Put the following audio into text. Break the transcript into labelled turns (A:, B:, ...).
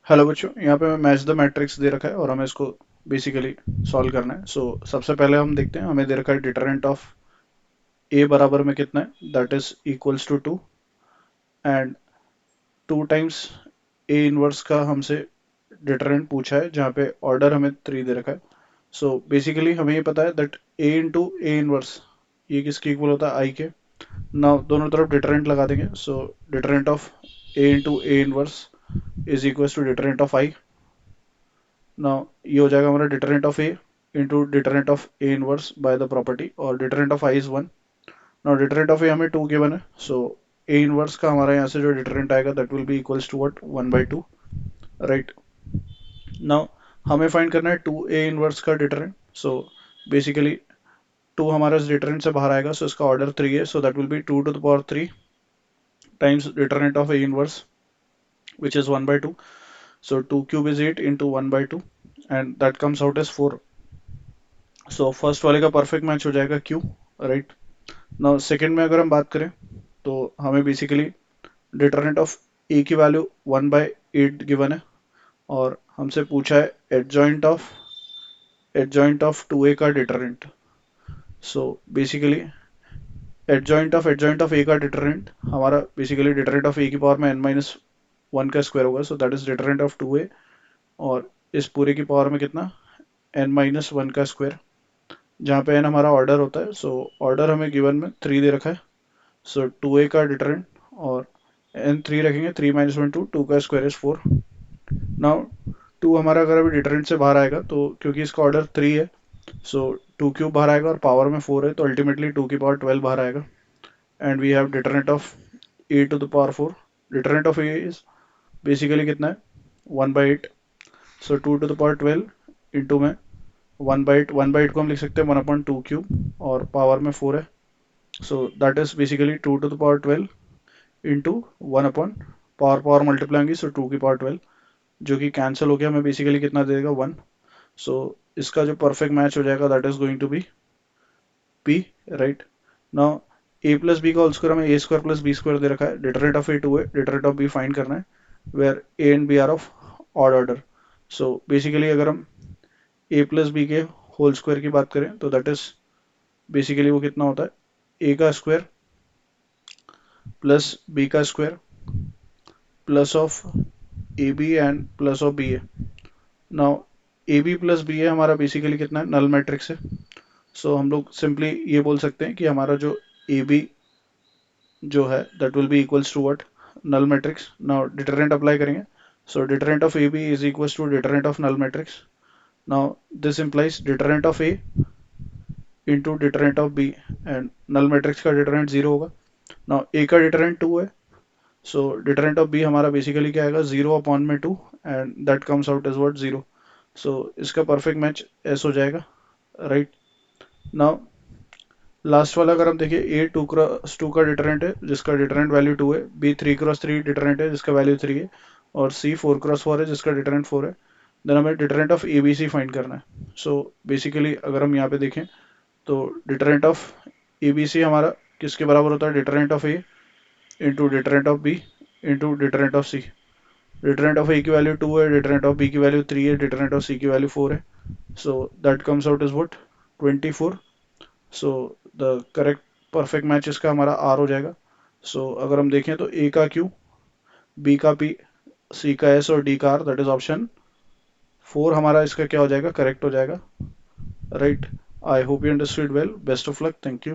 A: Hello बच्चों, यहाँ पे मैच द मैट्रिक्स दे रखा है और हमें इसको बेसिकली सॉल्व करना है। सबसे पहले हम देखते हैं, हमें दे रखा है डिटरेंट ऑफ ए बराबर में कितना है, that is equals to 2 and 2 times A inverse का हमसे डिटरेंट पूछा है जहाँ पे ऑर्डर हमें 3 दे रखा है। बेसिकली हमें ये पता है that A into A inverse ये किसके इक्वल होता है, आई के। नाउ दोनों तरफ डिटरेंट लगा देंगे। Determinant of A into A inverse is equals to determinant of I. Now ये हो जाएगा हमारा determinant of A into determinant of A inverse by the property, और determinant of I is 1। Now determinant of A हमें 2 given है, ए inverse का हमारा यहाँ से जो डिटरेंट आएगा that will be equals to what, 1/2, right. Now हमें फाइंड करना है 2 ए इनवर्स का डिटरेंट। बेसिकली 2 हमारा इस डिटरेंट से बाहर आएगा, इसका ऑर्डर 3 है, that will B 2 to the power 3 times deterrent of A inverse which is 1/2. 2 cube is 8 into 1/2 and that comes out as 4. First वाले का परफेक्ट मैच हो जाएगा Q, राइट। नाउ सेकंड में अगर हम बात करें तो हमें बेसिकली डिटरेंट ऑफ ए की वैल्यू 1/8 गिवन है और हमसे पूछा है एडजॉइंट ऑफ 2a का डिटरेंट। बेसिकली एडजॉइंट ऑफ ए का डिटरेंट हमारा बेसिकली डिटरेंट ऑफ ए की पावर में n-1 का स्क्वायर होगा, that is deterrent of 2a। और इस पूरे की पावर में कितना, n-1 का स्क्वायर, जहाँ पे n हमारा ऑर्डर होता है। ऑर्डर हमें गिवन में 3 दे रखा है, 2a का डिटरेंट और n 3 रखेंगे, 3 - 1 2, 2 का स्क्वायर इज 4। नाउ 2 हमारा अगर अभी डिटरेंट से बाहर आएगा तो क्योंकि इसका ऑर्डर 3 है, 2 क्यूब बाहर आएगा और पावर में 4 है, तो अल्टीमेटली 2 की पावर 12 बाहर आएगा and we have determinant of A to the power 4। Determinant of A is basically कितना है, 1/8। 2 to the power 12 इंटू में 1/8 को हम लिख सकते हैं 1/2 क्यूब और पावर में 4 है, that is basically 2 to the power 12 into 1 upon power power multiply होंगी, 2 की पावर 12 जो कि कैंसिल हो गया, हमें बेसिकली कितना दे देगा, 1। इसका जो परफेक्ट मैच हो जाएगा that is going to be P, right. Now A plus B का होल स्क्वायर हमें A square plus B square दे रखा है, डिटरेंट ऑफ ए 2 है, डिटरेंट ऑफ बी फाइंड करना है where A and B are of odd order. Basically अगर हम ए प्लस बी के होल स्क्वायर की बात करें तो दैट इज बेसिकली वो कितना होता है, ए का स्क्वायर प्लस बी का square plus of A B and plus of B A. Now A B plus B A हमारा बेसिकली कितना है, नल मैट्रिक्स है। हम लोग सिंपली ये बोल सकते हैं कि हमारा जो ए बी जो है that will be equals to what, null matrix. Now determinant apply करेंगे, determinant of A B is equals to determinant of null matrix. Now this implies determinant of A into determinant of B and null matrix का determinant 0 होगा। Now A का determinant 2 है, determinant of B हमारा basically क्या आएगा, 0/2 and that comes out as what, 0। इसका perfect match S हो जाएगा, राइट। नाउ लास्ट वाला अगर हम देखिए, ए 2x2 का डिटरेंट है जिसका डिटरेंट वैल्यू 2 है, बी 3x3 डिटरेंट है जिसका वैल्यू 3 है, और सी 4x4 है जिसका डिटरेंट 4 है। देन हमें determinant of A B C find करना है। बेसिकली अगर हम यहाँ पे देखें तो determinant of A B C हमारा किसके बराबर होता है, determinant of A into determinant of B into determinant of C. Determinant of A की वैल्यू 2 है, डिटरेंट ऑफ बी की वैल्यू 3 है, डिटरेंट ऑफ सी की वैल्यू 4 है, that comes out is what, 24। The correct perfect match इसका हमारा are हो जाएगा। अगर हम देखें तो ए का क्यू, बी का पी, सी का एस और डी का आर, दैट इज ऑप्शन 4 हमारा इसका क्या हो जाएगा, करेक्ट हो जाएगा, right. I hope you understood well, best of luck, thank you.